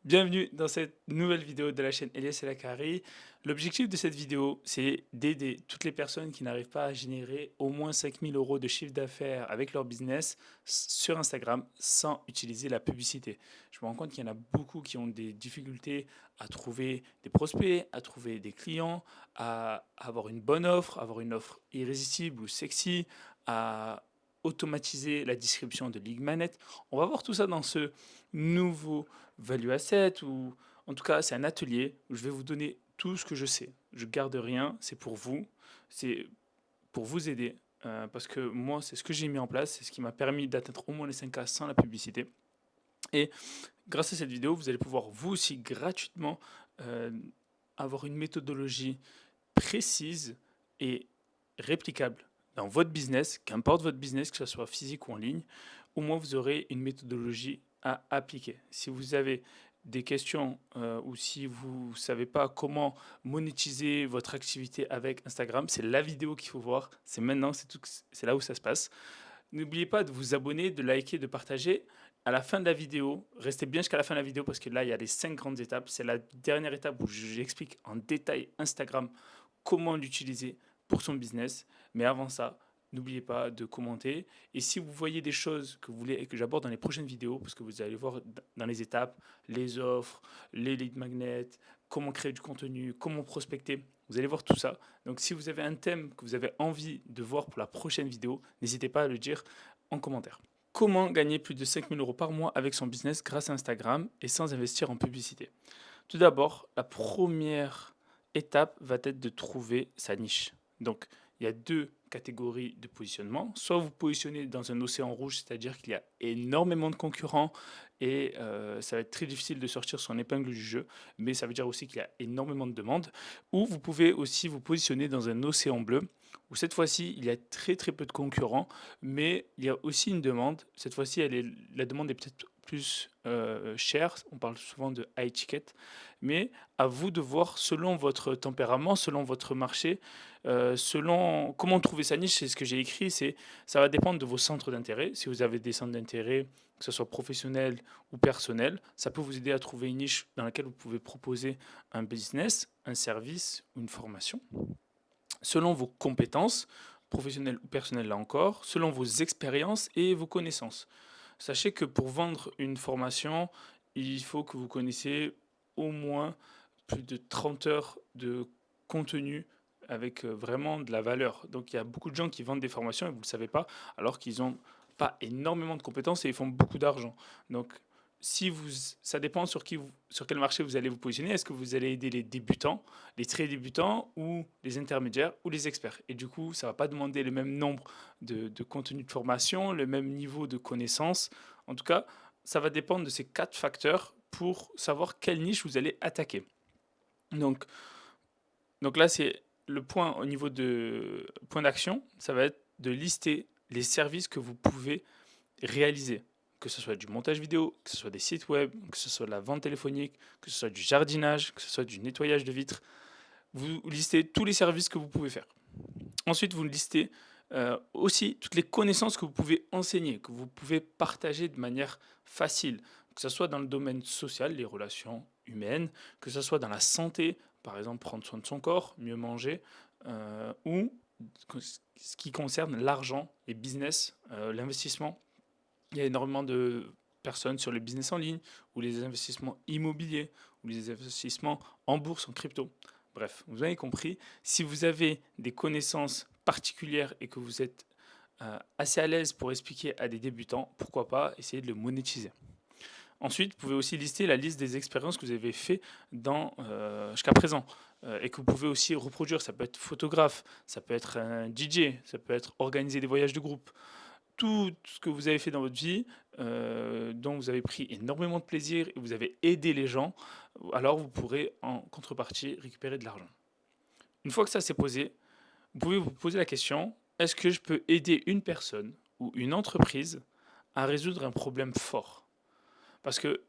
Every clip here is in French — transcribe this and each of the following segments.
Bienvenue dans cette nouvelle vidéo de la chaîne Elias El Akari. L'objectif de cette vidéo, c'est d'aider toutes les personnes qui n'arrivent pas à générer au moins 5 000 € de chiffre d'affaires avec leur business sur Instagram sans utiliser la publicité. Je me rends compte qu'il y en a beaucoup qui ont des difficultés à trouver des prospects, à trouver des clients, à avoir une bonne offre, avoir une offre irrésistible ou sexy, à automatiser la description de Lead Magnet. On va voir tout ça dans ce nouveau value asset ou en tout cas c'est un atelier où je vais vous donner tout ce que je sais. Je garde rien, c'est pour vous, c'est pour vous aider parce que moi c'est ce que j'ai mis en place, c'est ce qui m'a permis d'atteindre au moins les 5K sans la publicité. Et grâce à cette vidéo, vous allez pouvoir vous aussi gratuitement euh, avoir une méthodologie précise et réplicable dans votre business, qu'importe votre business, que ce soit physique ou en ligne, au moins vous aurez une méthodologie à appliquer. Si vous avez des questions ou si vous ne savez pas comment monétiser votre activité avec Instagram, c'est la vidéo qu'il faut voir. C'est maintenant, c'est là où ça se passe. N'oubliez pas de vous abonner, de liker, de partager. À la fin de la vidéo, restez bien jusqu'à la fin de la vidéo parce que là, il y a les 5 grandes étapes. C'est la dernière étape où j'explique en détail Instagram, comment l'utiliser pour son business. Mais avant ça, n'oubliez pas de commenter. Et si vous voyez des choses que vous voulez que j'aborde dans les prochaines vidéos, parce que vous allez voir dans les étapes, les offres, les lead magnets, comment créer du contenu, comment prospecter, vous allez voir tout ça. Donc si vous avez un thème que vous avez envie de voir pour la prochaine vidéo, n'hésitez pas à le dire en commentaire. Comment gagner plus de 5 000 € par mois avec son business grâce à Instagram et sans investir en publicité? Tout d'abord, la première étape va être de trouver sa niche. Donc, il y a deux catégories de positionnement. Soit vous positionnez dans un océan rouge, c'est-à-dire qu'il y a énormément de concurrents et ça va être très difficile de sortir son épingle du jeu, mais ça veut dire aussi qu'il y a énormément de demandes. Ou vous pouvez aussi vous positionner dans un océan bleu, où cette fois-ci, il y a très très peu de concurrents, mais il y a aussi une demande. Cette fois-ci, la demande est peut-être plus chère. On parle souvent de high ticket, mais à vous de voir selon votre tempérament, selon votre marché, selon comment trouver sa niche. C'est ce que j'ai écrit. Ça va dépendre de vos centres d'intérêt. Si vous avez des centres d'intérêt, que ce soit professionnel ou personnel, ça peut vous aider à trouver une niche dans laquelle vous pouvez proposer un business, un service ou une formation. Selon vos compétences, professionnelles ou personnelles là encore, selon vos expériences et vos connaissances. Sachez que pour vendre une formation, il faut que vous connaissiez au moins plus de 30 heures de contenu avec vraiment de la valeur. Donc il y a beaucoup de gens qui vendent des formations et vous ne le savez pas, alors qu'ils n'ont pas énormément de compétences et ils font beaucoup d'argent. Donc si vous, ça dépend sur quel marché vous allez vous positionner. Est-ce que vous allez aider les débutants, les très débutants ou les intermédiaires ou les experts? Et du coup, ça ne va pas demander le même nombre de contenus de formation, le même niveau de connaissances. En tout cas, ça va dépendre de ces 4 facteurs pour savoir quelle niche vous allez attaquer. Donc, donc là, c'est le point au niveau de point d'action, ça va être de lister les services que vous pouvez réaliser, que ce soit du montage vidéo, que ce soit des sites web, que ce soit de la vente téléphonique, que ce soit du jardinage, que ce soit du nettoyage de vitres. Vous listez tous les services que vous pouvez faire. Ensuite, vous listez aussi toutes les connaissances que vous pouvez enseigner, que vous pouvez partager de manière facile, que ce soit dans le domaine social, les relations humaines, que ce soit dans la santé, par exemple prendre soin de son corps, mieux manger, ou ce qui concerne l'argent, les business, l'investissement. Il y a énormément de personnes sur le business en ligne, ou les investissements immobiliers, ou les investissements en bourse, en crypto. Bref, vous avez compris, si vous avez des connaissances particulières et que vous êtes assez à l'aise pour expliquer à des débutants, pourquoi pas essayer de le monétiser. Ensuite, vous pouvez aussi lister la liste des expériences que vous avez fait jusqu'à présent et que vous pouvez aussi reproduire. Ça peut être photographe, ça peut être un DJ, ça peut être organiser des voyages de groupe. Tout ce que vous avez fait dans votre vie, dont vous avez pris énormément de plaisir et vous avez aidé les gens, alors vous pourrez en contrepartie récupérer de l'argent. Une fois que ça s'est posé, vous pouvez vous poser la question, est-ce que je peux aider une personne ou une entreprise à résoudre un problème fort? Parce que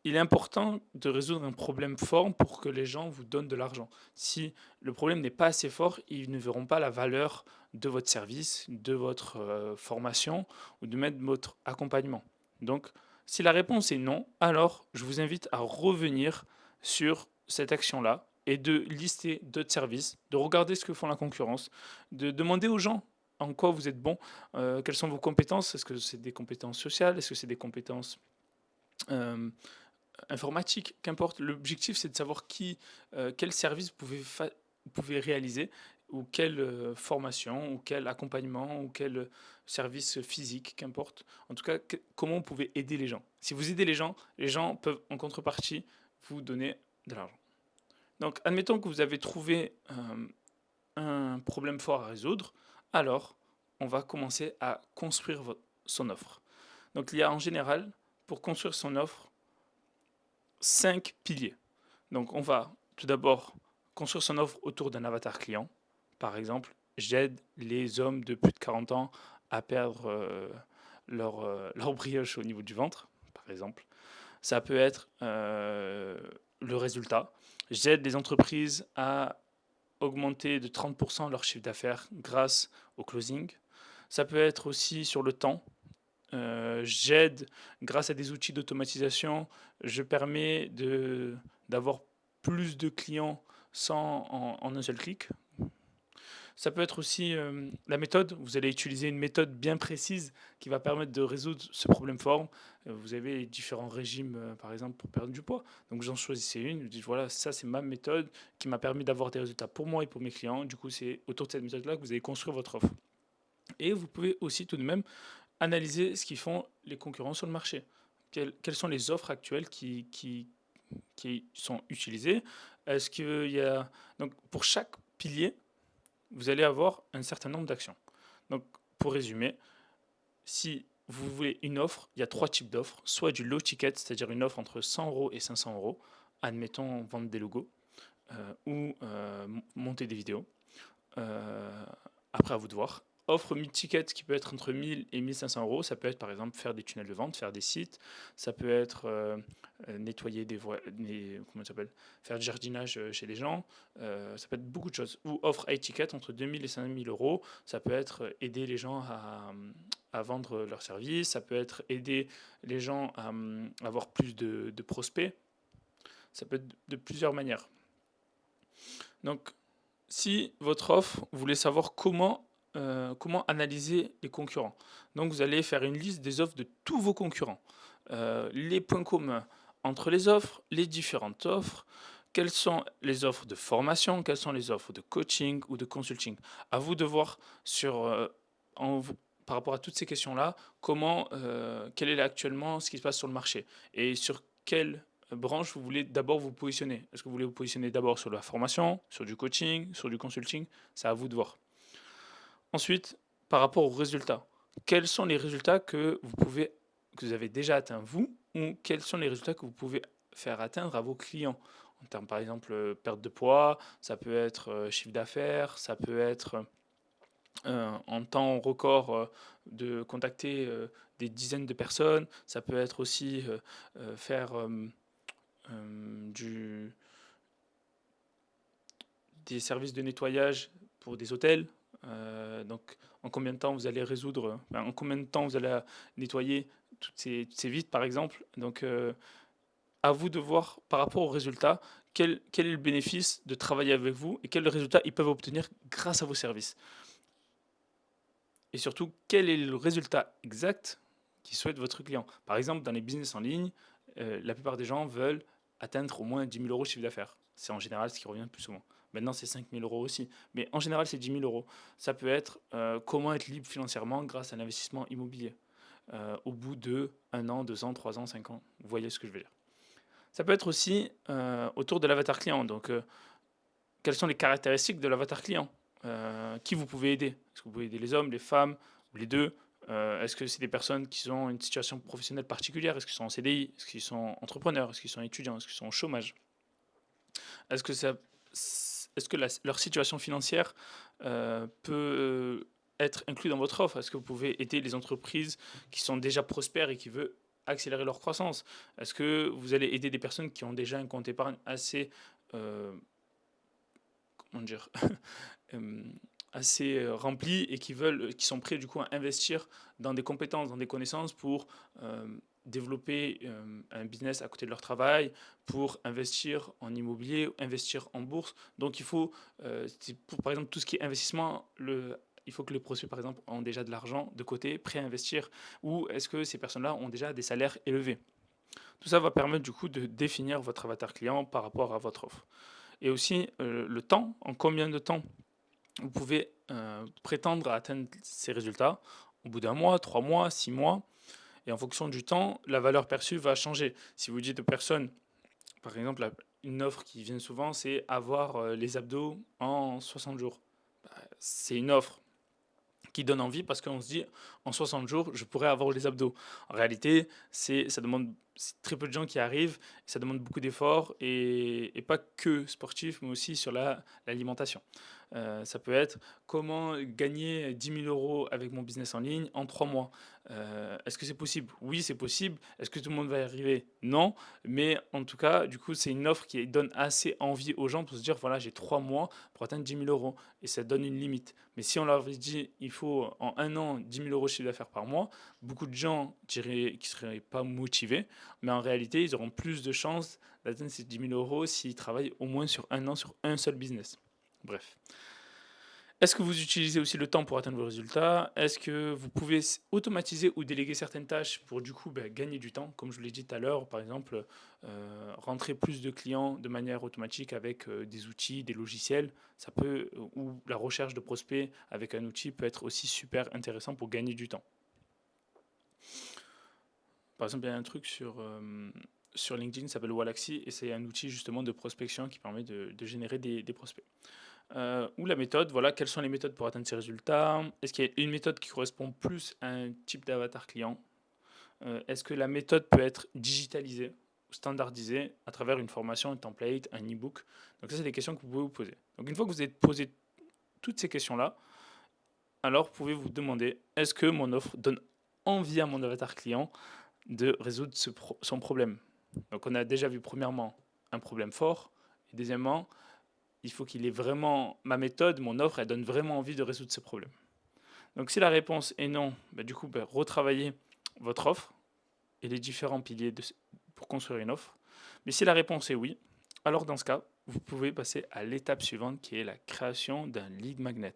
il est important de résoudre un problème fort pour que les gens vous donnent de l'argent. Si le problème n'est pas assez fort, ils ne verront pas la valeur de votre service, de votre formation ou de même de votre accompagnement. Donc, Si la réponse est non, alors je vous invite à revenir sur cette action-là et de lister d'autres services, de regarder ce que font la concurrence, de demander aux gens en quoi vous êtes bon, quelles sont vos compétences, est-ce que c'est des compétences sociales, est-ce que c'est des compétences euh, informatiques, qu'importe. L'objectif, c'est de savoir quel service vous pouvez réaliser, ou quelle formation, ou quel accompagnement, ou quel service physique, qu'importe. En tout cas, comment vous pouvez aider les gens. Si vous aidez les gens peuvent en contrepartie vous donner de l'argent. Donc, admettons que vous avez trouvé un problème fort à résoudre, alors on va commencer à construire son offre. Donc, il y a en général, pour construire son offre, 5 piliers. Donc, on va tout d'abord construire son offre autour d'un avatar client. Par exemple, j'aide les hommes de plus de 40 ans à perdre leur brioche au niveau du ventre, par exemple. Ça peut être le résultat. J'aide les entreprises à augmenter de 30% leur chiffre d'affaires grâce au closing. Ça peut être aussi sur le temps. J'aide, grâce à des outils d'automatisation, je permets d'avoir plus de clients en un seul clic. Ça peut être aussi la méthode. Vous allez utiliser une méthode bien précise qui va permettre de résoudre ce problème fort. Vous avez différents régimes, par exemple, pour perdre du poids. Donc, j'en choisissez une. Vous dites, voilà, ça, c'est ma méthode qui m'a permis d'avoir des résultats pour moi et pour mes clients. Du coup, c'est autour de cette méthode-là que vous allez construire votre offre. Et vous pouvez aussi tout de même analyser ce qu'ils font les concurrents sur le marché. Quelles sont les offres actuelles qui sont utilisées? Est-ce qu'il y a... Donc, pour chaque pilier, vous allez avoir un certain nombre d'actions. Donc, pour résumer, si vous voulez une offre, il y a 3 types d'offres. Soit du low ticket, c'est-à-dire une offre entre 100 euros et 500 euros, admettons vendre des logos ou monter des vidéos. Euh, Après, à vous de voir. Offre mid-ticket qui peut être entre 1000 et 1500 euros. Ça peut être par exemple faire des tunnels de vente, faire des sites. Ça peut être nettoyer comment ça s'appelle, faire du jardinage chez les gens. Ça peut être beaucoup de choses. Ou offre high ticket entre 2000 et 5000 euros. Ça peut être aider les gens à vendre leurs services. Ça peut être aider les gens à avoir plus de prospects. Ça peut être de plusieurs manières. Donc, si votre offre, vous voulez savoir comment analyser les concurrents. Donc vous allez faire une liste des offres de tous vos concurrents. Les points communs entre les offres, les différentes offres, quelles sont les offres de formation, quelles sont les offres de coaching ou de consulting. À vous de voir par rapport à toutes ces questions-là, quel est actuellement ce qui se passe sur le marché et sur quelle branche vous voulez d'abord vous positionner. Est-ce que vous voulez vous positionner d'abord sur la formation, sur du coaching, sur du consulting? C'est à vous de voir. Ensuite, par rapport aux résultats, quels sont les résultats que vous avez déjà atteints vous, ou quels sont les résultats que vous pouvez faire atteindre à vos clients en termes, par exemple, perte de poids, ça peut être chiffre d'affaires, ça peut être en temps record de contacter des dizaines de personnes, ça peut être aussi faire du, des services de nettoyage pour des hôtels. Donc, en combien de temps vous allez en combien de temps vous allez nettoyer toutes ces vitres, par exemple. Donc, à vous de voir par rapport aux résultats, quel est le bénéfice de travailler avec vous et quels résultats ils peuvent obtenir grâce à vos services. Et surtout, quel est le résultat exact qui souhaite votre client. Par exemple, dans les business en ligne, la plupart des gens veulent atteindre au moins 10 000 euros de chiffre d'affaires. C'est en général ce qui revient le plus souvent. Maintenant, c'est 5 000 euros aussi. Mais en général, c'est 10 000 euros. Ça peut être comment être libre financièrement grâce à l'investissement immobilier. Au bout de 1 an, 2 ans, 3 ans, 5 ans. Vous voyez ce que je veux dire. Ça peut être aussi autour de l'avatar client. Donc, quelles sont les caractéristiques de l'avatar client? Qui vous pouvez aider? Est-ce que vous pouvez aider les hommes, les femmes, ou les deux? Est-ce que c'est des personnes qui ont une situation professionnelle particulière? Est-ce qu'ils sont en CDI? Est-ce qu'ils sont entrepreneurs? Est-ce qu'ils sont étudiants? Est-ce qu'ils sont au chômage? Est-ce que, leur situation financière peut être inclue dans votre offre? Est-ce que vous pouvez aider les entreprises qui sont déjà prospères et qui veulent accélérer leur croissance? Est-ce que vous allez aider des personnes qui ont déjà un compte épargne assez, comment dire, assez remplis et qui sont prêts du coup à investir dans des compétences, dans des connaissances pour développer un business à côté de leur travail, pour investir en immobilier, investir en bourse. Donc il faut, par exemple, tout ce qui est investissement, il faut que les prospects, par exemple, ont déjà de l'argent de côté, prêt à investir, ou est-ce que ces personnes-là ont déjà des salaires élevés. Tout ça va permettre du coup de définir votre avatar client par rapport à votre offre. Et aussi le temps, en combien de temps vous pouvez prétendre à atteindre ces résultats. Au bout d'un mois, 3 mois, 6 mois. Et en fonction du temps, la valeur perçue va changer. Si vous dites aux personnes, par exemple, une offre qui vient souvent, c'est avoir les abdos en 60 jours. C'est une offre qui donne envie parce qu'on se dit en 60 jours, je pourrais avoir les abdos. En réalité, c'est très peu de gens qui arrivent, ça demande beaucoup d'efforts et pas que sportif, mais aussi sur l'alimentation. Ça peut être comment gagner 10 000 euros avec mon business en ligne en 3 mois. Est-ce que c'est possible? Oui, c'est possible. Est-ce que tout le monde va y arriver? Non. Mais en tout cas, du coup, c'est une offre qui donne assez envie aux gens pour se dire, voilà, j'ai 3 mois pour atteindre 10 000 euros. Et ça donne une limite. Mais si on leur avait dit, il faut en un an 10 000 euros de chiffre d'affaires par mois, beaucoup de gens diraient qu'ils ne seraient pas motivés. Mais en réalité, ils auront plus de chances d'atteindre ces 10 000 euros s'ils travaillent au moins sur un an sur un seul business. Bref. Est-ce que vous utilisez aussi le temps pour atteindre vos résultats? Est-ce que vous pouvez automatiser ou déléguer certaines tâches pour du coup gagner du temps? Comme je vous l'ai dit tout à l'heure, par exemple, rentrer plus de clients de manière automatique avec des outils, des logiciels, ça peut, ou la recherche de prospects avec un outil peut être aussi super intéressant pour gagner du temps. Par exemple, il y a un truc sur LinkedIn qui s'appelle Wallaxy et c'est un outil justement de prospection qui permet de générer des prospects. Ou la méthode, voilà, quelles sont les méthodes pour atteindre ces résultats? Est-ce qu'il y a une méthode qui correspond plus à un type d'avatar client? Est-ce que la méthode peut être digitalisée ou standardisée à travers une formation, un template, un e-book? Donc ça, c'est des questions que vous pouvez vous poser. Donc une fois que vous avez posé toutes ces questions-là, alors vous pouvez vous demander, est-ce que mon offre donne envie à mon avatar client de résoudre son problème? Donc on a déjà vu premièrement un problème fort, et deuxièmement, il faut qu'il ait vraiment ma méthode, mon offre, elle donne vraiment envie de résoudre ce problème. Donc si la réponse est non, du coup, retravaillez votre offre et les différents piliers pour construire une offre. Mais si la réponse est oui, alors dans ce cas, vous pouvez passer à l'étape suivante qui est la création d'un lead magnet.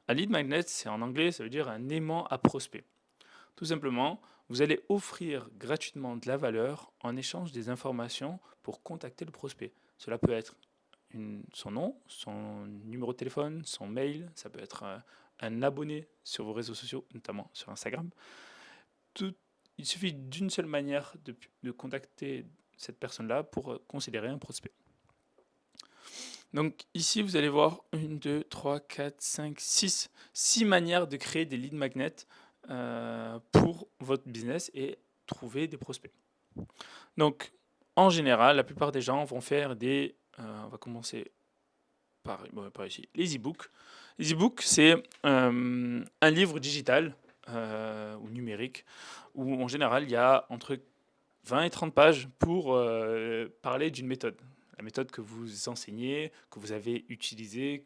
Un lead magnet, c'est en anglais, ça veut dire un aimant à prospect. Tout simplement, vous allez offrir gratuitement de la valeur en échange des informations pour contacter le prospect. Cela peut être son nom, son numéro de téléphone, son mail, ça peut être un abonné sur vos réseaux sociaux, notamment sur Instagram. Il suffit d'une seule manière de contacter cette personne-là pour considérer un prospect. Donc ici, vous allez voir 1, 2, 3, 4, 5, 6 manières de créer des lead magnets pour votre business et trouver des prospects. Donc, en général, la plupart des gens vont faire on va commencer par ici, les e-books. Les e-books, c'est un livre digital ou numérique où en général il y a entre 20 et 30 pages pour parler d'une méthode. La méthode que vous enseignez, que vous avez utilisée,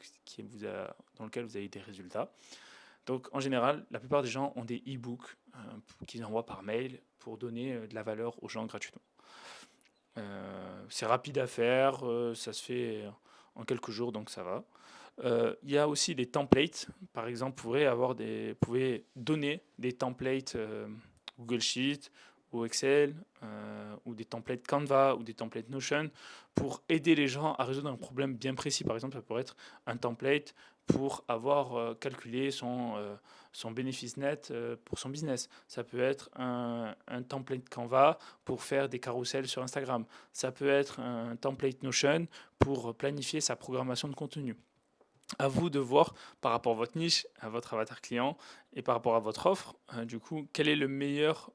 dans laquelle vous avez eu des résultats. Donc en général, la plupart des gens ont des e-books qu'ils envoient par mail pour donner de la valeur aux gens gratuitement. C'est rapide à faire, ça se fait en quelques jours, donc ça va. Il y a aussi des templates. Par exemple, vous pouvez donner des templates Google Sheet ou Excel ou des templates Canva ou des templates Notion pour aider les gens à résoudre un problème bien précis. Par exemple, ça pourrait être un template pour avoir calculé son bénéfice net pour son business. Ça peut être un template Canva pour faire des carousels sur Instagram. Ça peut être un template Notion pour planifier sa programmation de contenu. À vous de voir par rapport à votre niche, à votre avatar client et par rapport à votre offre, du coup, quel est le meilleur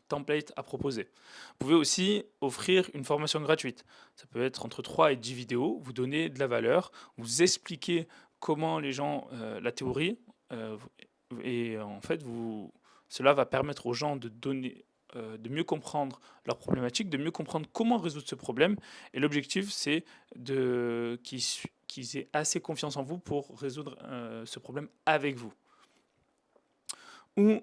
template à proposer. Vous pouvez aussi offrir une formation gratuite. Ça peut être entre 3 et 10 vidéos, vous donnez de la valeur, vous expliquez comment les gens, la théorie, et en fait, cela va permettre aux gens de mieux comprendre leurs problématiques, de mieux comprendre comment résoudre ce problème. Et l'objectif, c'est qu'ils aient assez confiance en vous pour résoudre ce problème avec vous. Ou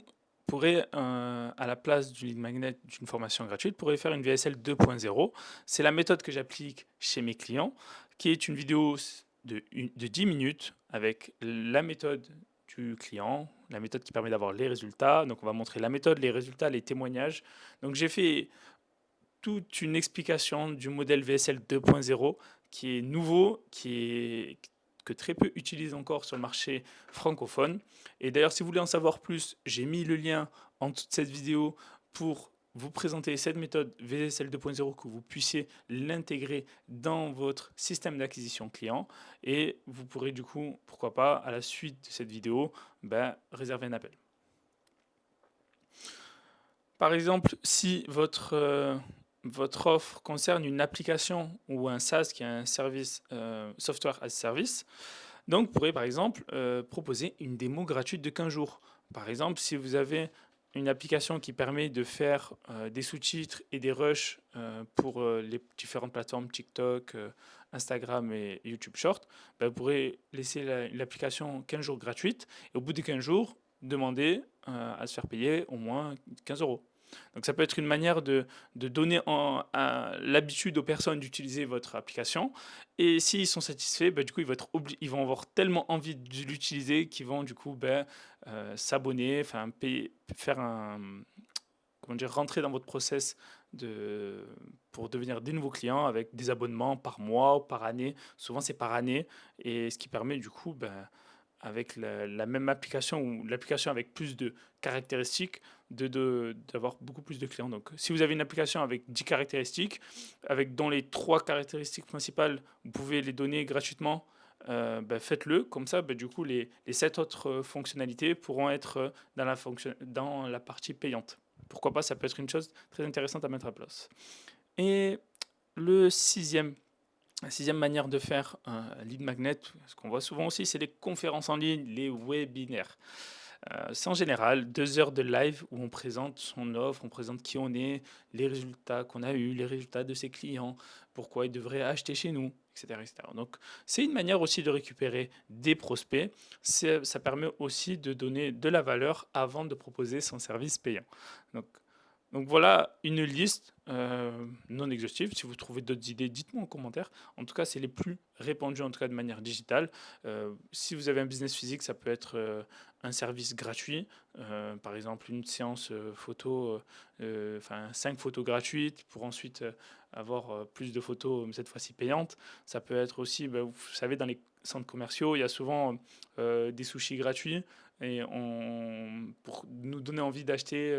pourrait, à la place du lead magnet d'une formation gratuite, pourrait faire une VSL 2.0. C'est la méthode que j'applique chez mes clients, qui est une vidéo de 10 minutes avec la méthode du client, la méthode qui permet d'avoir les résultats. Donc on va montrer la méthode, les résultats, les témoignages. Donc j'ai fait toute une explication du modèle VSL 2.0 qui est nouveau, que très peu utilisent encore sur le marché francophone. Et d'ailleurs, si vous voulez en savoir plus, j'ai mis le lien en dessous de cette vidéo pour vous présenter cette méthode VSL 2.0, que vous puissiez l'intégrer dans votre système d'acquisition client. Et vous pourrez du coup, pourquoi pas, à la suite de cette vidéo, réserver un appel. Par exemple, si votre offre concerne une application ou un SaaS qui est un service Software as a Service, donc vous pourrez par exemple proposer une démo gratuite de 15 jours. Par exemple, si vous avez une application qui permet de faire des sous-titres et des rushs pour les différentes plateformes TikTok, Instagram et YouTube Short, vous pourrez laisser l'application 15 jours gratuite et au bout des 15 jours, demander à se faire payer au moins 15 euros. Donc ça peut être une manière de donner l'habitude aux personnes d'utiliser votre application. Et s'ils sont satisfaits, du coup, ils vont avoir tellement envie de l'utiliser qu'ils vont du coup s'abonner, enfin, faire comment dire, rentrer dans votre process pour devenir des nouveaux clients avec des abonnements par mois ou par année. Souvent, c'est par année. Et ce qui permet du coup, avec la même application ou l'application avec plus de caractéristiques, d'avoir beaucoup plus de clients. Donc, si vous avez une application avec 10 caractéristiques, dont les 3 caractéristiques principales, vous pouvez les donner gratuitement, faites-le. Comme ça, du coup, les 7 autres fonctionnalités pourront être dans la partie payante. Pourquoi pas, ça peut être une chose très intéressante à mettre à place. Et la sixième manière de faire un lead magnet, ce qu'on voit souvent aussi, c'est les conférences en ligne, les webinaires. C'est en général 2 heures de live où on présente son offre, on présente qui on est, les résultats qu'on a eus, les résultats de ses clients, pourquoi ils devraient acheter chez nous, etc. etc. Donc c'est une manière aussi de récupérer des prospects. Ça permet aussi de donner de la valeur avant de proposer son service payant. Donc, donc voilà une liste non exhaustive. Si vous trouvez d'autres idées, dites-moi en commentaire. En tout cas, c'est les plus répandus, en tout cas de manière digitale. Si vous avez un business physique, ça peut être un service gratuit. Par exemple, une séance photo, enfin 5 photos gratuites pour ensuite avoir plus de photos, cette fois-ci payantes. Ça peut être aussi, vous savez, dans les centres commerciaux, il y a souvent des sushis gratuits. Et pour nous donner envie d'acheter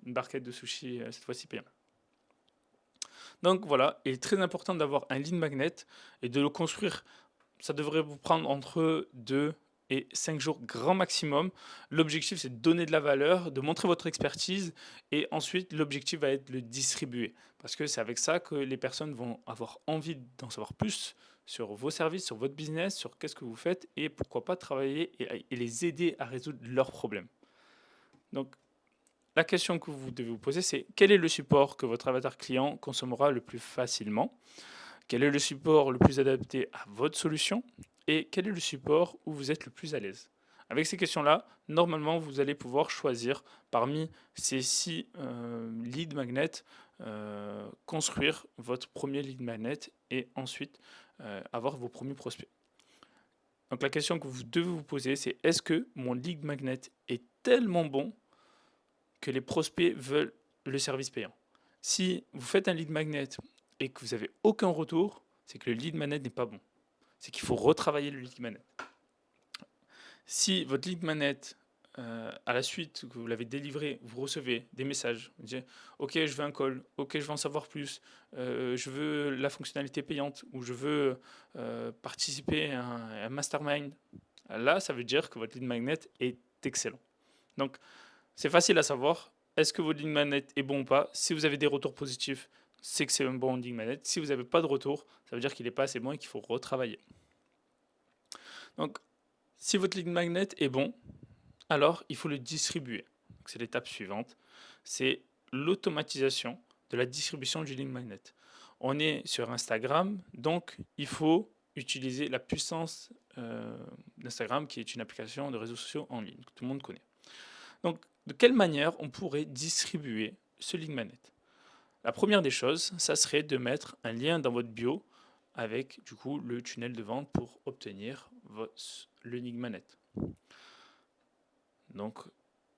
une barquette de sushi, cette fois-ci payant. Donc voilà, il est très important d'avoir un lead magnet et de le construire. Ça devrait vous prendre entre 2 et 5 jours grand maximum. L'objectif, c'est de donner de la valeur, de montrer votre expertise et ensuite, l'objectif va être de le distribuer. Parce que c'est avec ça que les personnes vont avoir envie d'en savoir plus sur vos services, sur votre business, sur qu'est-ce que vous faites et pourquoi pas travailler et les aider à résoudre leurs problèmes. Donc, la question que vous devez vous poser, c'est quel est le support que votre avatar client consommera le plus facilement? Quel est le support le plus adapté à votre solution? Et quel est le support où vous êtes le plus à l'aise? Avec ces questions-là, normalement, vous allez pouvoir choisir parmi ces 6 lead magnets, construire votre premier lead magnet et ensuite avoir vos premiers prospects. Donc la question que vous devez vous poser, c'est est-ce que mon lead magnet est tellement bon que les prospects veulent le service payant? Si vous faites un lead magnet et que vous n'avez aucun retour, c'est que le lead magnet n'est pas bon. C'est qu'il faut retravailler le lead magnet. Si votre lead magnet, à la suite que vous l'avez délivré, vous recevez des messages, vous dites OK, je veux un call, OK, je veux en savoir plus, je veux la fonctionnalité payante ou je veux participer à un mastermind, là, ça veut dire que votre lead magnet est excellent. Donc, c'est facile à savoir. Est-ce que votre lead magnet est bon ou pas? Si vous avez des retours positifs, c'est que c'est un bon lead magnet. Si vous n'avez pas de retour, ça veut dire qu'il n'est pas assez bon et qu'il faut retravailler. Donc, si votre lead magnet est bon, alors il faut le distribuer. C'est l'étape suivante. C'est l'automatisation de la distribution du lead magnet. On est sur Instagram, donc il faut utiliser la puissance d'Instagram, qui est une application de réseaux sociaux en ligne que tout le monde connaît. Donc, De quelle manière on pourrait distribuer ce lead magnet? La première des choses, ça serait de mettre un lien dans votre bio avec du coup le tunnel de vente pour obtenir le lead magnet. Donc,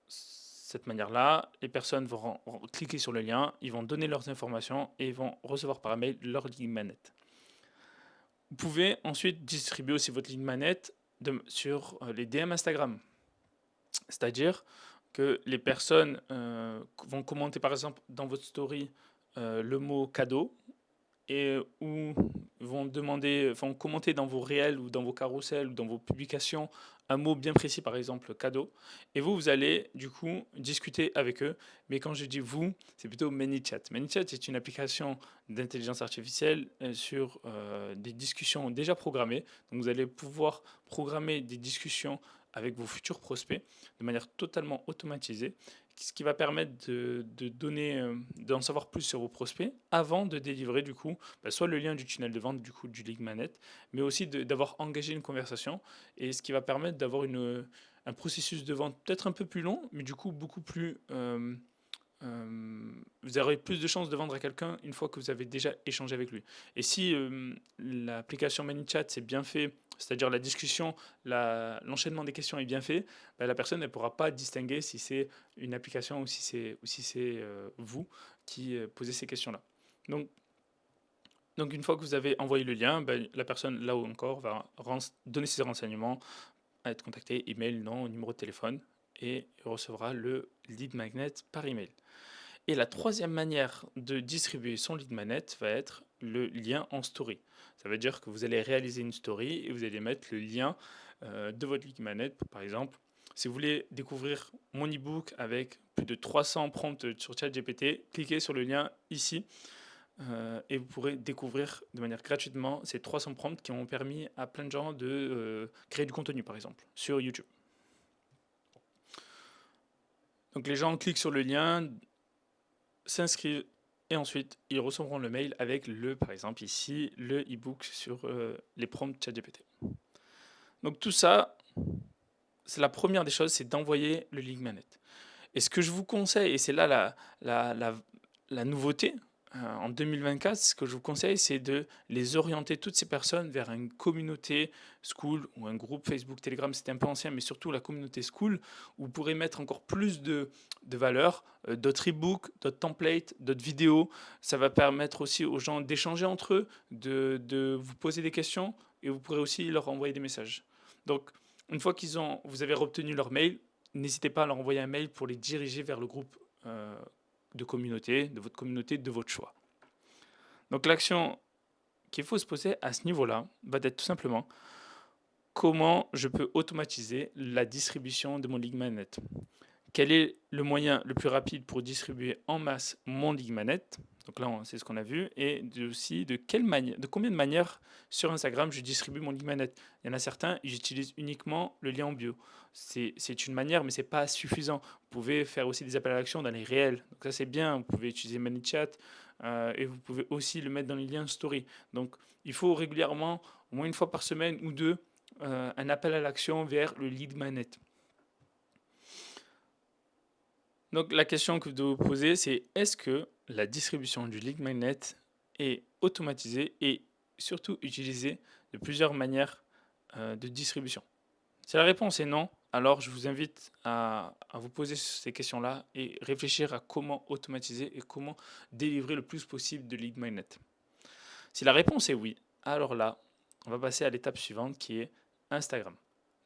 cette manière-là, les personnes vont cliquer sur le lien, ils vont donner leurs informations et ils vont recevoir par mail leur lead magnet. Vous pouvez ensuite distribuer aussi votre lead magnet sur les DM Instagram. C'est-à-dire que les personnes vont commenter par exemple dans votre story le mot cadeau et ou vont commenter dans vos réels ou dans vos carousels ou dans vos publications un mot bien précis, par exemple cadeau, et vous allez du coup discuter avec eux. Mais quand je dis vous, c'est plutôt ManyChat. ManyChat est une application d'intelligence artificielle sur des discussions déjà programmées. Donc vous allez pouvoir programmer des discussions avec vos futurs prospects de manière totalement automatisée, ce qui va permettre d'en savoir plus sur vos prospects avant de délivrer du coup soit le lien du tunnel de vente du coup du lead magnet, mais aussi d'avoir engagé une conversation, et ce qui va permettre d'avoir un processus de vente peut-être un peu plus long, mais du coup beaucoup plus vous aurez plus de chances de vendre à quelqu'un une fois que vous avez déjà échangé avec lui. Et si l'application ManyChat c'est bien fait, c'est-à-dire la discussion, l'enchaînement des questions est bien fait, la personne ne pourra pas distinguer si c'est une application ou si c'est vous qui posez ces questions-là. Donc une fois que vous avez envoyé le lien, la personne là encore va donner ses renseignements, être contacté, email, nom, numéro de téléphone, et recevra le lead magnet par email. Et la troisième manière de distribuer son lead magnet va être le lien en story. Ça veut dire que vous allez réaliser une story et vous allez mettre le lien de votre lead magnet. Par exemple, si vous voulez découvrir mon ebook avec plus de 300 prompts sur ChatGPT, cliquez sur le lien ici et vous pourrez découvrir de manière gratuitement ces 300 prompts qui ont permis à plein de gens de créer du contenu, par exemple, sur YouTube. Donc les gens cliquent sur le lien, s'inscrivent et ensuite ils recevront le mail avec par exemple ici, le e-book sur les prompts ChatGPT. Donc tout ça, c'est la première des choses, c'est d'envoyer le lead magnet. Et ce que je vous conseille, et c'est là la nouveauté, en 2024, ce que je vous conseille, c'est de les orienter, toutes ces personnes, vers une communauté School ou un groupe Facebook, Telegram, c'était un peu ancien, mais surtout la communauté School, où vous pourrez mettre encore plus de valeur, d'autres e-books, d'autres templates, d'autres vidéos. Ça va permettre aussi aux gens d'échanger entre eux, de vous poser des questions, et vous pourrez aussi leur envoyer des messages. Donc, une fois vous avez obtenu leur mail, n'hésitez pas à leur envoyer un mail pour les diriger vers le groupe de votre communauté, de votre choix. Donc l'action qu'il faut se poser à ce niveau-là va être tout simplement comment je peux automatiser la distribution de mon lead magnet. Quel est le moyen le plus rapide pour distribuer en masse mon lead magnet? Donc là, c'est ce qu'on a vu. Et aussi, de combien de manières sur Instagram je distribue mon lead magnet. Il y en a certains, j'utilise uniquement le lien en bio. C'est une manière, mais ce n'est pas suffisant. Vous pouvez faire aussi des appels à l'action dans les réels. Donc ça, c'est bien. Vous pouvez utiliser ManyChat et vous pouvez aussi le mettre dans les liens story. Donc, il faut régulièrement, au moins une fois par semaine ou deux, un appel à l'action vers le lead magnet. Donc la question que vous devez vous poser, c'est est-ce que la distribution du lead magnet est automatisée et surtout utilisée de plusieurs manières de distribution? Si la réponse est non, alors je vous invite à vous poser ces questions-là et réfléchir à comment automatiser et comment délivrer le plus possible de lead magnet. Si la réponse est oui, alors là, on va passer à l'étape suivante qui est Instagram.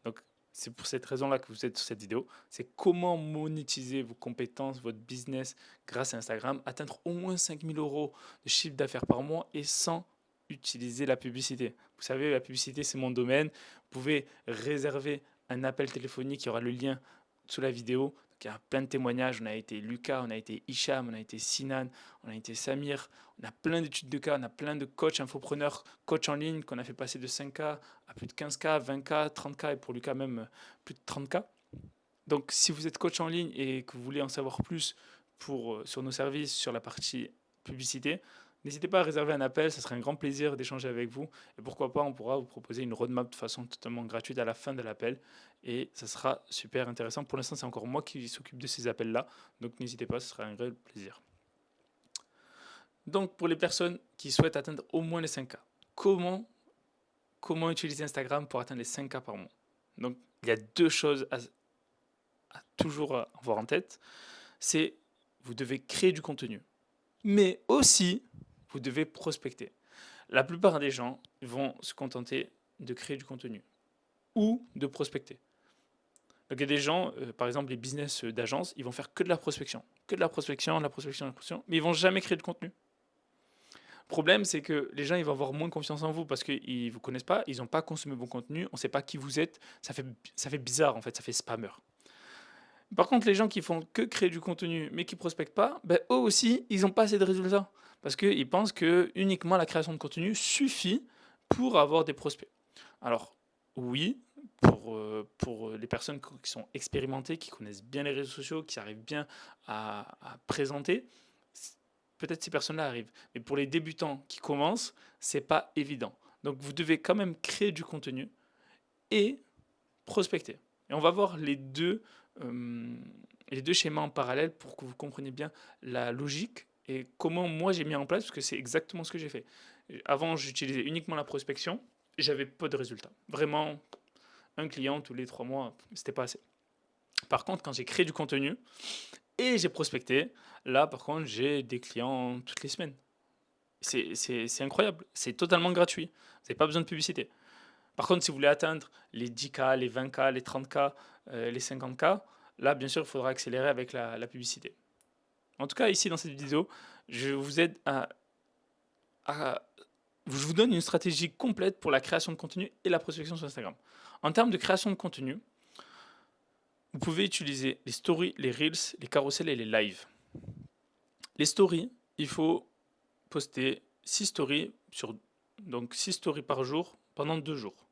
Donc c'est pour cette raison-là que vous êtes sur cette vidéo. C'est comment monétiser vos compétences, votre business grâce à Instagram, atteindre au moins 5 000 € de chiffre d'affaires par mois et sans utiliser la publicité. Vous savez, la publicité, c'est mon domaine. Vous pouvez réserver un appel téléphonique, il y aura le lien sous la vidéo. Donc, il y a plein de témoignages. On a été Lucas, on a été Hicham, on a été Sinan, on a été Samir. On a plein d'études de cas, on a plein de coachs, infopreneurs, coachs en ligne qu'on a fait passer de 5K à plus de 15K, 20K, 30K et pour Lucas même plus de 30K. Donc si vous êtes coach en ligne et que vous voulez en savoir plus sur nos services, sur la partie publicité, N'hésitez pas à réserver un appel, ça serait un grand plaisir d'échanger avec vous. Et pourquoi pas, on pourra vous proposer une roadmap de façon totalement gratuite à la fin de l'appel. Et ça sera super intéressant. Pour l'instant, c'est encore moi qui s'occupe de ces appels-là. Donc n'hésitez pas, ce sera un réel plaisir. Donc pour les personnes qui souhaitent atteindre au moins les 5K, comment, comment utiliser Instagram pour atteindre les 5K par mois? Donc il y a deux choses à toujours avoir en tête. C'est vous devez créer du contenu. Mais aussi, vous devez prospecter. La plupart des gens vont se contenter de créer du contenu ou de prospecter. Donc il y a des gens, par exemple les business d'agence, ils vont faire que de la prospection. Que de la prospection, de la prospection, de la prospection, mais ils vont jamais créer de contenu. Le problème, c'est que les gens ils vont avoir moins confiance en vous parce qu'ils ne vous connaissent pas, ils n'ont pas consommé bon contenu, on ne sait pas qui vous êtes, ça fait bizarre en fait, ça fait spammer. Par contre, les gens qui font que créer du contenu mais qui prospectent pas, ben, eux aussi, ils n'ont pas assez de résultats. Parce qu'ils pensent que uniquement la création de contenu suffit pour avoir des prospects. Alors, oui, pour les personnes qui sont expérimentées, qui connaissent bien les réseaux sociaux, qui arrivent bien à présenter, peut-être ces personnes-là arrivent. Mais pour les débutants qui commencent, c'est pas évident. Donc, vous devez quand même créer du contenu et prospecter. Et on va voir les deux schémas en parallèle pour que vous compreniez bien la logique et comment moi j'ai mis en place, parce que c'est exactement ce que j'ai fait. Avant, j'utilisais uniquement la prospection, et j'avais pas de résultats. Vraiment, un client tous les 3 mois, c'était pas assez. Par contre, quand j'ai créé du contenu et j'ai prospecté, là, par contre, j'ai des clients toutes les semaines. C'est incroyable, c'est totalement gratuit. Vous n'avez pas besoin de publicité. Par contre, si vous voulez atteindre les 10K, les 20K, les 30K, les 50K, là, bien sûr, il faudra accélérer avec la publicité. En tout cas, ici, dans cette vidéo, je vous aide je vous donne une stratégie complète pour la création de contenu et la prospection sur Instagram. En termes de création de contenu, vous pouvez utiliser les stories, les reels, les carousels et les lives. Les stories, il faut poster 6 stories, donc 6 stories par jour pendant 2 jours.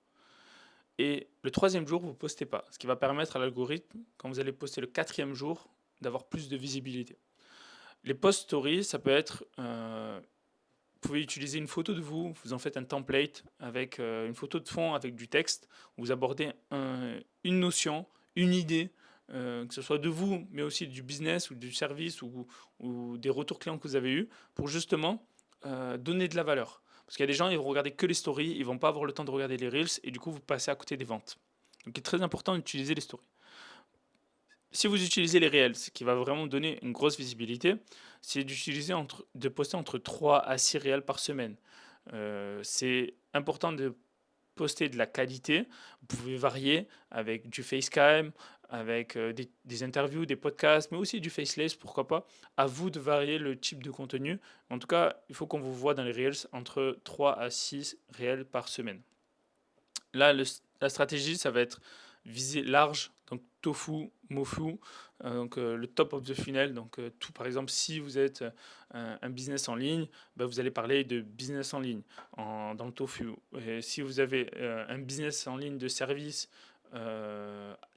Et le troisième jour, vous ne postez pas, ce qui va permettre à l'algorithme, quand vous allez poster le quatrième jour, d'avoir plus de visibilité. Les post stories, ça peut être, vous pouvez utiliser une photo de vous, vous en faites un template avec une photo de fond avec du texte, vous abordez une notion, une idée, que ce soit de vous, mais aussi du business ou du service ou des retours clients que vous avez eus, pour justement donner de la valeur. Parce qu'il y a des gens, ils vont regarder que les stories, ils vont pas avoir le temps de regarder les reels, et du coup, vous passez à côté des ventes. Donc, il est très important d'utiliser les stories. Si vous utilisez les reels, ce qui va vraiment donner une grosse visibilité, c'est de poster entre 3 à 6 réels par semaine. C'est important de poster de la qualité. Vous pouvez varier avec du facecam, avec des interviews, des podcasts, mais aussi du faceless, pourquoi pas. À vous de varier le type de contenu. En tout cas, il faut qu'on vous voit dans les reels entre 3 à 6 réels par semaine. Là, la stratégie, ça va être viser large, donc tofu, mofu, donc le top of the funnel. Donc tout, par exemple, si vous êtes un business en ligne, bah, vous allez parler de business en ligne dans le tofu. Et si vous avez un business en ligne de service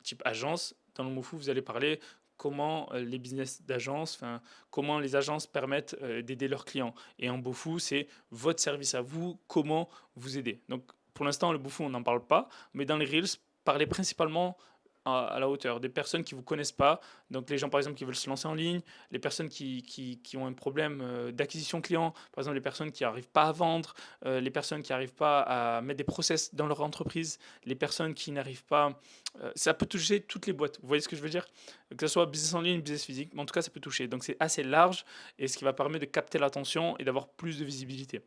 type agence, dans le mofu, vous allez parler comment les business d'agence, comment les agences permettent d'aider leurs clients. Et en bofu, c'est votre service à vous, comment vous aider. Donc pour l'instant, le bouffon, on n'en parle pas, mais dans les Reels, parlez principalement à la hauteur des personnes qui ne vous connaissent pas. Donc les gens, par exemple, qui veulent se lancer en ligne, les personnes qui ont un problème d'acquisition client, par exemple les personnes qui n'arrivent pas à vendre, les personnes qui n'arrivent pas à mettre des process dans leur entreprise, les personnes qui n'arrivent pas... ça peut toucher toutes les boîtes, vous voyez ce que je veux dire? Que ce soit business en ligne, business physique, mais en tout cas, ça peut toucher. Donc c'est assez large, et ce qui va permettre de capter l'attention et d'avoir plus de visibilité.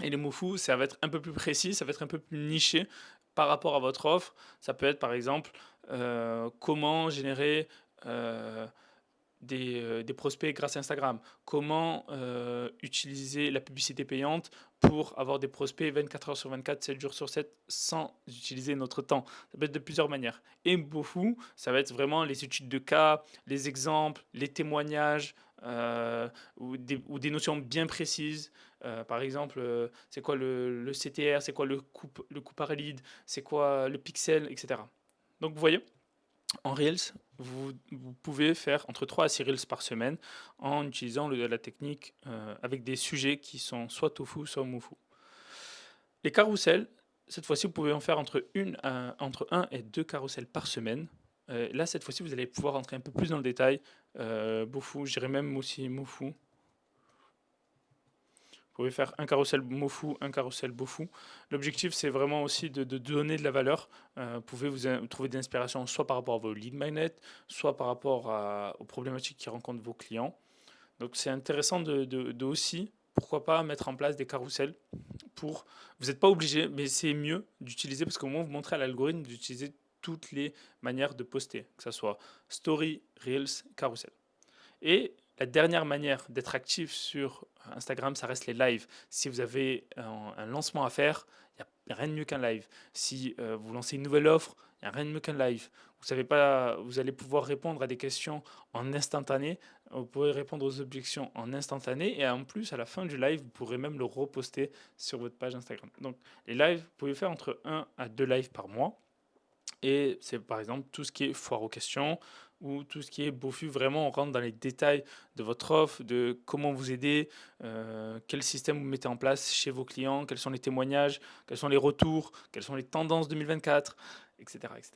Et les mots-fous, ça va être un peu plus précis, ça va être un peu plus niché par rapport à votre offre. Ça peut être par exemple comment générer des prospects grâce à Instagram, comment utiliser la publicité payante pour avoir des prospects 24 heures sur 24, 7 jours sur 7 sans utiliser notre temps. Ça peut être de plusieurs manières. Et beaucoup, ça va être vraiment les études de cas, les exemples, les témoignages ou des notions bien précises. Par exemple, c'est quoi le CTR, c'est quoi le coût par lead, c'est quoi le pixel, etc. Donc vous voyez, En Reels, vous pouvez faire entre 3 à 6 Reels par semaine en utilisant la technique avec des sujets qui sont soit tofu, soit mofu. Les carousels, cette fois-ci, vous pouvez en faire entre 1 et 2 carousels par semaine. Là, cette fois-ci, vous allez pouvoir entrer un peu plus dans le détail. Bofu, j'irais même aussi mofu. Vous pouvez faire un carrousel mofu, un carrousel bofu. L'objectif, c'est vraiment aussi de donner de la valeur. Vous pouvez trouver des inspirations soit par rapport à vos lead magnets, soit par rapport aux problématiques qui rencontrent vos clients. Donc, c'est intéressant de aussi, pourquoi pas, mettre en place des carousels pour. Vous n'êtes pas obligé, mais c'est mieux d'utiliser parce qu'au moins vous montrez à l'algorithme d'utiliser toutes les manières de poster, que ce soit story, reels, carousel. Et la dernière manière d'être actif sur Instagram, ça reste les lives. Si vous avez un lancement à faire, il n'y a rien de mieux qu'un live. Si vous lancez une nouvelle offre, il n'y a rien de mieux qu'un live. Vous savez pas, vous allez pouvoir répondre à des questions en instantané. Vous pourrez répondre aux objections en instantané. Et en plus, à la fin du live, vous pourrez même le reposter sur votre page Instagram. Donc, les lives, vous pouvez faire entre 1 à 2 lives par mois. Et c'est par exemple tout ce qui est foire aux questions ou tout ce qui est BOFU. Vraiment, on rentre dans les détails de votre offre, de comment vous aider, quel système vous mettez en place chez vos clients, quels sont les témoignages, quels sont les retours, quelles sont les tendances 2024, etc. etc.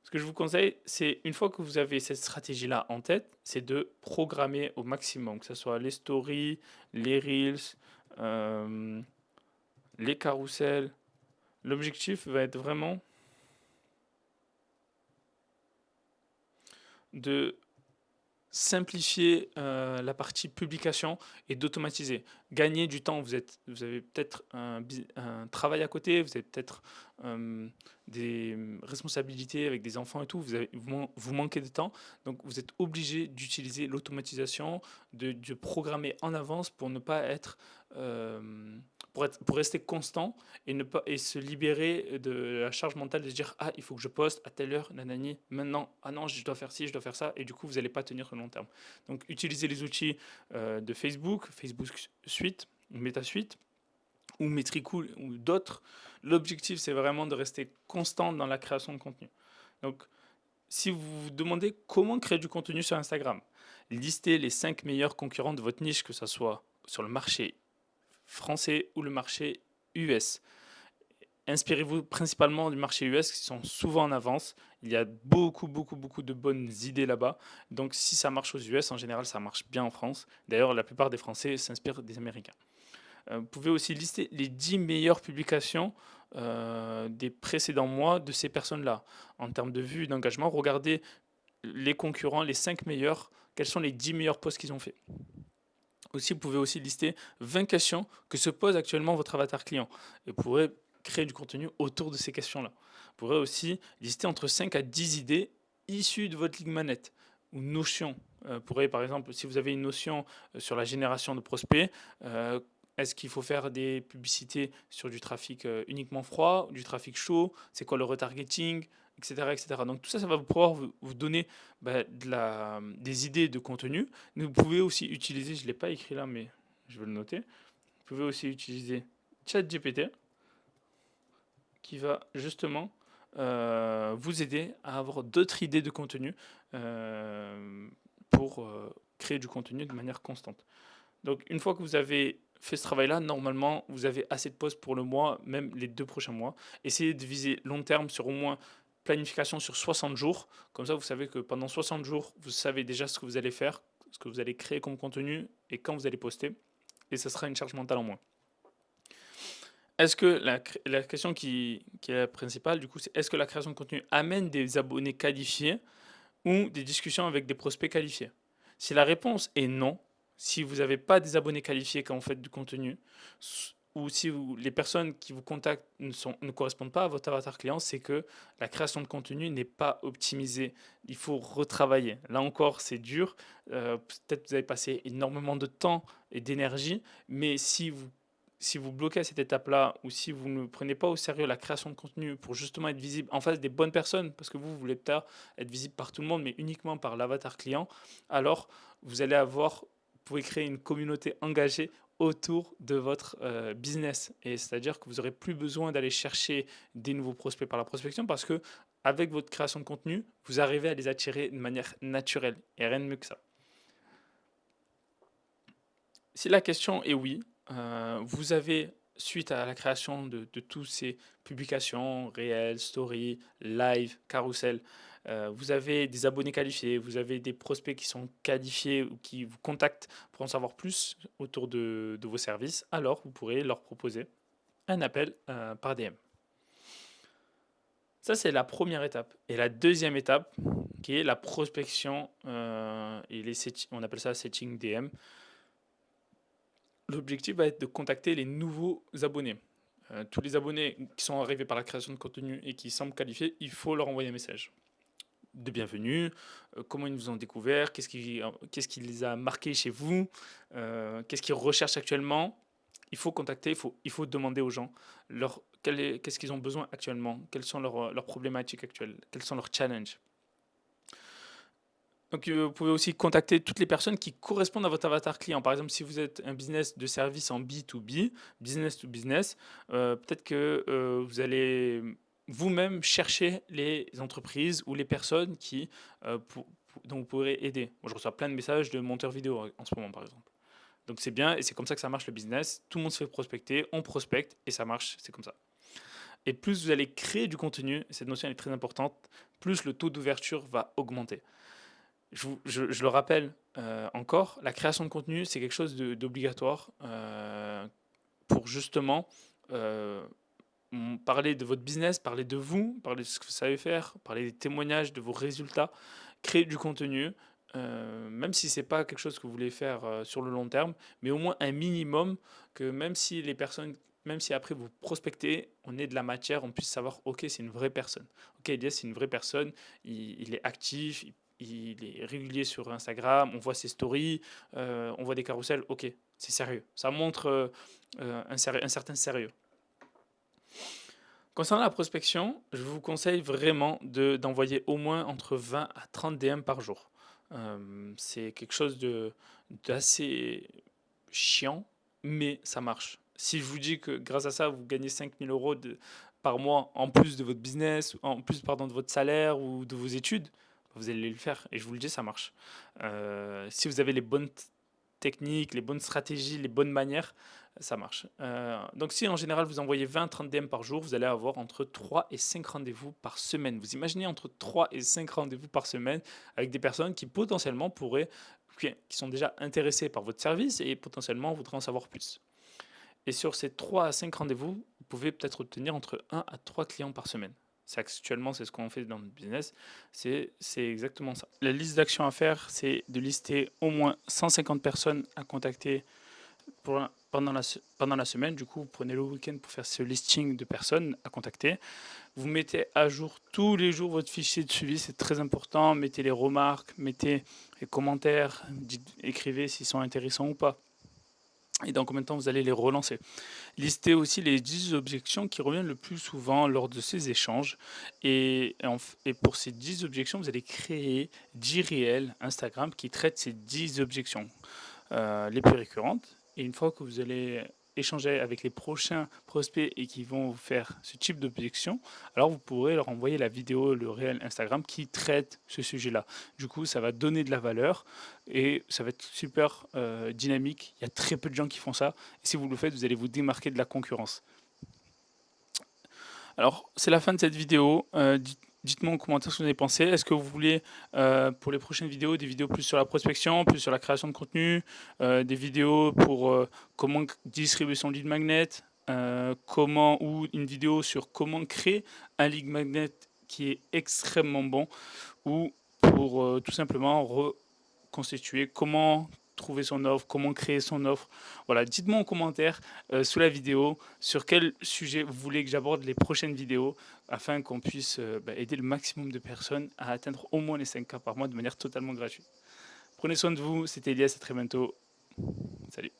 Ce que je vous conseille, c'est une fois que vous avez cette stratégie-là en tête, c'est de programmer au maximum, que ce soit les stories, les reels, euh, les carousels. L'objectif va être vraiment de simplifier la partie publication et d'automatiser. Gagner du temps, vous avez peut-être un travail à côté, vous avez peut-être des responsabilités avec des enfants et tout, vous manquez de temps, donc vous êtes obligé d'utiliser l'automatisation, de programmer en avance pour ne pas être, pour rester constant et, ne pas, et se libérer de la charge mentale de se dire ah il faut que je poste à telle heure, nanani, maintenant, ah non je dois faire ci, je dois faire ça, et du coup vous n'allez pas tenir sur le long terme. Donc utilisez les outils de Facebook, Facebook Suite, Meta Suite, ou Metricool ou d'autres. L'objectif c'est vraiment de rester constant dans la création de contenu. Donc si vous vous demandez comment créer du contenu sur Instagram, listez les 5 meilleurs concurrents de votre niche, que ce soit sur le marché français ou le marché US. Inspirez-vous principalement du marché US qui sont souvent en avance. Il y a beaucoup de bonnes idées là-bas. Donc si ça marche aux US, en général, ça marche bien en France. D'ailleurs, la plupart des Français s'inspirent des Américains. Vous pouvez aussi lister les 10 meilleures publications des précédents mois de ces personnes-là. En termes de vues et d'engagement, regardez les concurrents, les 5 meilleurs, quels sont les 10 meilleurs posts qu'ils ont fait. Aussi, vous pouvez aussi lister 20 questions que se pose actuellement votre avatar client. Et vous pourrez créer du contenu autour de ces questions-là. Vous pourrez aussi lister entre 5 à 10 idées issues de votre ligne manette ou notion. Vous pourrez, par exemple, si vous avez une notion sur la génération de prospects, est-ce qu'il faut faire des publicités sur du trafic uniquement froid, du trafic chaud? C'est quoi le retargeting, etc., etc. Donc tout ça, ça va pouvoir vous donner des idées de contenu. Mais vous pouvez aussi utiliser, je ne l'ai pas écrit là, mais je vais le noter. Vous pouvez aussi utiliser ChatGPT qui va justement vous aider à avoir d'autres idées de contenu pour créer du contenu de manière constante. Donc une fois que vous avez fait ce travail-là, normalement, vous avez assez de postes pour le mois, même les 2 prochains mois. Essayez de viser long terme sur au moins planification sur 60 jours. Comme ça, vous savez que pendant 60 jours, vous savez déjà ce que vous allez faire, ce que vous allez créer comme contenu et quand vous allez poster. Et ce sera une charge mentale en moins. Est-ce que la question qui est la principale, du coup, c'est est-ce que la création de contenu amène des abonnés qualifiés ou des discussions avec des prospects qualifiés? Si la réponse est non, si vous n'avez pas des abonnés qualifiés quand vous faites du contenu, ou si les personnes qui vous contactent ne correspondent pas à votre avatar client, c'est que la création de contenu n'est pas optimisée. Il faut retravailler. Là encore, c'est dur. Peut-être que vous avez passé énormément de temps et d'énergie, mais si vous bloquez à cette étape-là, ou si vous ne prenez pas au sérieux la création de contenu pour justement être visible en face des bonnes personnes, parce que vous voulez peut-être être visible par tout le monde, mais uniquement par l'avatar client, alors vous pouvez créer une communauté engagée autour de votre business. Et c'est-à-dire que vous n'aurez plus besoin d'aller chercher des nouveaux prospects par la prospection, parce que avec votre création de contenu, vous arrivez à les attirer de manière naturelle et rien de mieux que ça. Si la question est oui, vous avez, suite à la création de tous ces publications, réels, stories, live, carousel, vous avez des abonnés qualifiés, vous avez des prospects qui sont qualifiés ou qui vous contactent pour en savoir plus autour de vos services, alors vous pourrez leur proposer un appel par DM. Ça, c'est la première étape. Et la deuxième étape, qui est la prospection, et on appelle ça setting DM. L'objectif va être de contacter les nouveaux abonnés. Tous les abonnés qui sont arrivés par la création de contenu et qui semblent qualifiés, il faut leur envoyer un message de bienvenue, comment ils vous ont découvert, qu'est-ce qui les a marqués chez vous, qu'est-ce qu'ils recherchent actuellement. Il faut contacter, il faut demander aux gens qu'est-ce qu'ils ont besoin actuellement, quelles sont leurs problématiques actuelles, quels sont leurs challenges. Donc, vous pouvez aussi contacter toutes les personnes qui correspondent à votre avatar client. Par exemple, si vous êtes un business de service en B2B, business to business, peut-être que vous allez vous-même chercher les entreprises ou les personnes dont vous pourrez aider. Moi, je reçois plein de messages de monteurs vidéo en ce moment, par exemple. Donc, c'est bien et c'est comme ça que ça marche le business. Tout le monde se fait prospecter, on prospecte et ça marche, c'est comme ça. Et plus vous allez créer du contenu, cette notion est très importante, plus le taux d'ouverture va augmenter. Je le rappelle encore, la création de contenu, c'est quelque chose d'obligatoire pour justement parler de votre business, parler de vous, parler de ce que vous savez faire, parler des témoignages, de vos résultats, créer du contenu, même si c'est pas quelque chose que vous voulez faire sur le long terme, mais au moins un minimum que même si après vous prospectez, on ait de la matière, on puisse savoir, ok, c'est une vraie personne. Ok, Elias, c'est une vraie personne, il est actif, il est régulier sur Instagram, on voit ses stories, on voit des carousels, ok, c'est sérieux. Ça montre un certain sérieux. Concernant la prospection, je vous conseille vraiment d'envoyer au moins entre 20 à 30 DM par jour. C'est quelque chose d'assez chiant, mais ça marche. Si je vous dis que grâce à ça, vous gagnez 5000 euros par mois en plus de votre business, en plus pardon, de votre salaire ou de vos études, vous allez le faire. Et je vous le dis, ça marche. Si vous avez les bonnes techniques, les bonnes stratégies, les bonnes manières, ça marche. Donc si en général vous envoyez 20-30 DM par jour, vous allez avoir entre 3 et 5 rendez-vous par semaine. Vous imaginez entre 3 et 5 rendez-vous par semaine avec des personnes qui potentiellement qui sont déjà intéressées par votre service et potentiellement voudraient en savoir plus. Et sur ces 3 à 5 rendez-vous, vous pouvez peut-être obtenir entre 1 à 3 clients par semaine. Actuellement, c'est ce qu'on fait dans notre business. C'est exactement ça. La liste d'actions à faire, c'est de lister au moins 150 personnes à contacter pendant la semaine. Du coup, vous prenez le week-end pour faire ce listing de personnes à contacter. Vous mettez à jour tous les jours votre fichier de suivi, c'est très important. Mettez les remarques, mettez les commentaires, écrivez s'ils sont intéressants ou pas. Et dans combien de temps vous allez les relancer. Listez aussi les 10 objections qui reviennent le plus souvent lors de ces échanges. Et pour ces 10 objections, vous allez créer 10 réels Instagram qui traitent ces 10 objections les plus récurrentes. Et une fois que vous allez échanger avec les prochains prospects et qui vont vous faire ce type d'objection, alors vous pourrez leur envoyer la vidéo, le réel Instagram qui traite ce sujet-là. Du coup, ça va donner de la valeur et ça va être super dynamique. Il y a très peu de gens qui font ça. Et si vous le faites, vous allez vous démarquer de la concurrence. Alors, c'est la fin de cette vidéo. Dites-moi en commentaire ce que vous avez pensé. Est-ce que vous voulez, pour les prochaines vidéos, des vidéos plus sur la prospection, plus sur la création de contenu, des vidéos pour comment distribuer son lead magnet, ou une vidéo sur comment créer un lead magnet qui est extrêmement bon, ou pour tout simplement reconstituer comment trouver son offre, comment créer son offre. Voilà, dites-moi en commentaire sous la vidéo sur quel sujet vous voulez que j'aborde les prochaines vidéos afin qu'on puisse aider le maximum de personnes à atteindre au moins les 5K par mois de manière totalement gratuite. Prenez soin de vous, c'était Elias, à très bientôt. Salut.